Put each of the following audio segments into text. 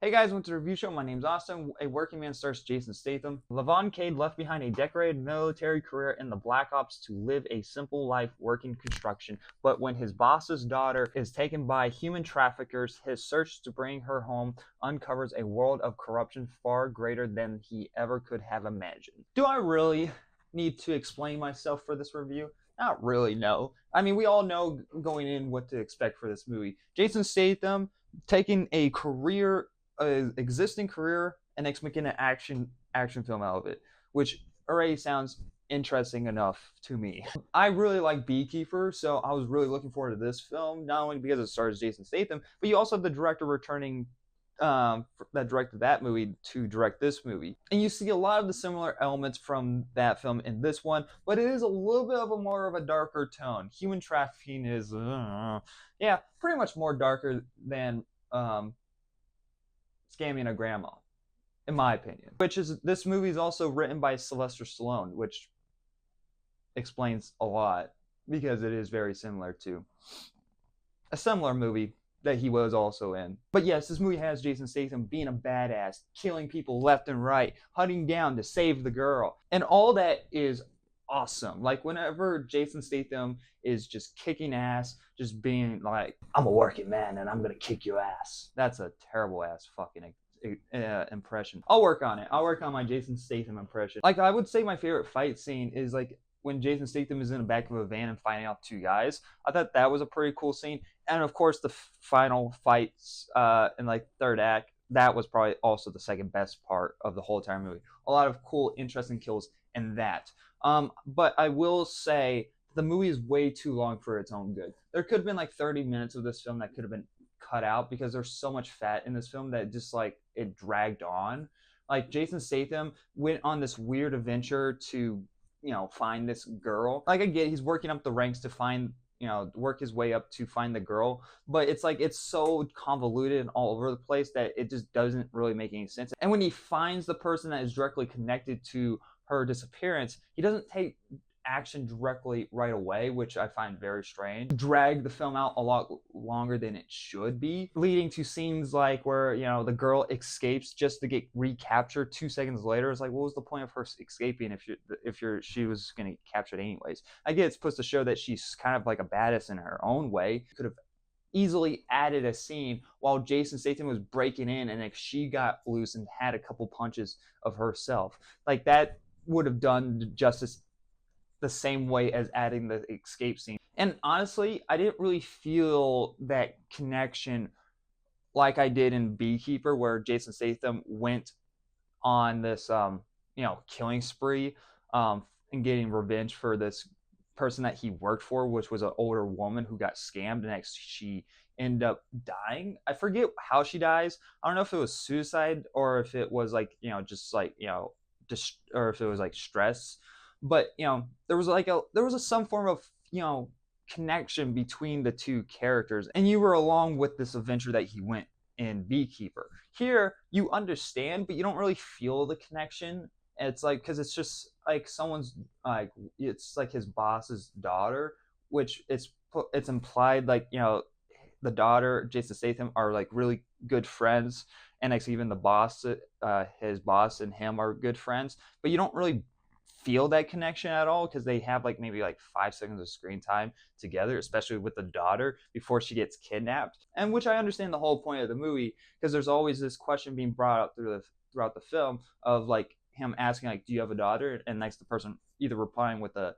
Hey guys, welcome to the review show. My name's Austin. A working man stars Jason Statham. Levon Cade left behind a decorated military career in the Black Ops to live a simple life working construction. But when his boss's daughter is taken by human traffickers, his search to bring her home uncovers a world of corruption far greater than he ever could have imagined. Do I really need to explain myself for this review? Not really, no. I mean, we all know going in what to expect for this movie. Jason Statham taking a existing career and making an action film out of it, which already sounds interesting enough to me. I really like Beekeeper, so I was really looking forward to this film, not only because it stars Jason Statham, but you also have the director returning that directed that movie to direct this movie. And you see a lot of the similar elements from that film in this one, but it is a little bit of a more of a darker tone. Human trafficking is, yeah, pretty much more darker than scamming a grandma, in my opinion. Which is, this movie is also written by Sylvester Stallone, which explains a lot because it is very similar to a similar movie that he was also in. But yes, this movie has Jason Statham being a badass, killing people left and right, hunting down to save the girl. And all that is awesome. Like, whenever Jason Statham is just kicking ass, just being like, I'm a working man and I'm gonna kick your ass. That's a terrible ass fucking impression. I'll work on it. I'll work on my Jason Statham impression. Like, I would say my favorite fight scene is like when Jason Statham is in the back of a van and fighting off two guys. I thought that was a pretty cool scene. And of course, the final fights in like third act, that was probably also the second best part of the whole entire movie. A lot of cool, interesting kills in that. But I will say the movie is way too long for its own good. There could have been like 30 minutes of this film that could have been cut out because there's so much fat in this film that just like it dragged on. Like, Jason Statham went on this weird adventure to, find this girl. Like, I get he's working up the ranks to find, work his way up to find the girl, but it's like it's so convoluted and all over the place that it just doesn't really make any sense. And when he finds the person that is directly connected to her disappearance, he doesn't take action directly right away, which I find very strange. Drag the film out a lot longer than it should be, leading to scenes like where, the girl escapes just to get recaptured 2 seconds later. It's like, what was the point of her escaping if she was going to get captured anyways? I get it's supposed to show that she's kind of like a badass in her own way. Could have easily added a scene while Jason Statham was breaking in, and if she got loose and had a couple punches of herself, like that would have done justice the same way as adding the escape scene. And honestly, I didn't really feel that connection like I did in Beekeeper, where Jason Statham went on this, killing spree, and getting revenge for this person that he worked for, which was an older woman who got scammed, and she ended up dying. I forget how she dies. I don't know if it was suicide or if it was like, just like, or if it was like stress. But there was some form of connection between the two characters, and you were along with this adventure that he went in Beekeeper. Here you understand, but you don't really feel the connection. It's like, because it's just like someone's, like, it's like his boss's daughter, which it's implied, like, the daughter, Jason Statham, are like really good friends, and like even the boss, his boss and him are good friends, but you don't really feel that connection at all because they have like maybe like 5 seconds of screen time together, especially with the daughter before she gets kidnapped. And which I understand the whole point of the movie, because there's always this question being brought up throughout the film of like him asking, like, do you have a daughter? And like the person either replying with a,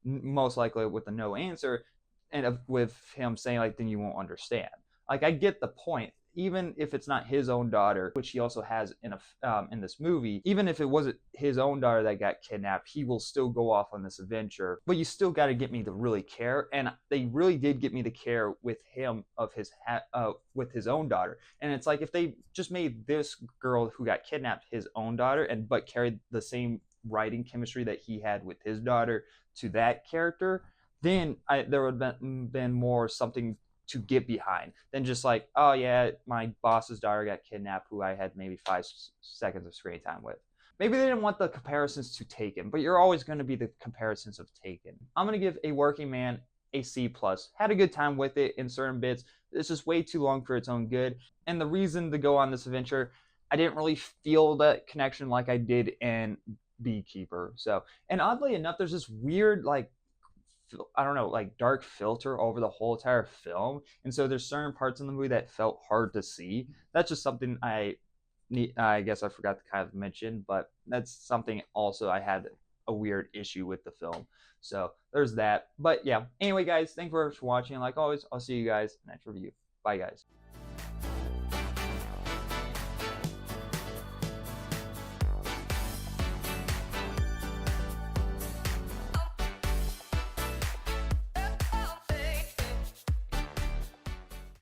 most likely with a no answer, and with him saying like, then you won't understand. Like, I get the point. Even if it's not his own daughter, which he also has in this movie, even if it wasn't his own daughter that got kidnapped, he will still go off on this adventure. But you still got to get me to really care, and they really did get me to care with him with his own daughter. And it's like, if they just made this girl who got kidnapped his own daughter, but carried the same writing chemistry that he had with his daughter to that character, then there would have been more something to get behind than just like, oh yeah, my boss's daughter got kidnapped, who I had maybe 5 seconds of screen time with. Maybe they didn't want the comparisons to Taken, but you're always going to be the comparisons of Taken. I'm going to give A Working Man a C+. Had a good time with it in certain bits. it's just way too long for its own good. And the reason to go on this adventure, I didn't really feel that connection like I did in Beekeeper. So, and oddly enough, there's this weird like I don't know, like dark filter over the whole entire film, and so there's certain parts in the movie that felt hard to see. That's just something I guess I forgot to kind of mention, but that's something also I had a weird issue with the film. So there's that. But yeah, anyway, guys, thanks for watching. Like always, I'll see you guys next review. Bye, guys.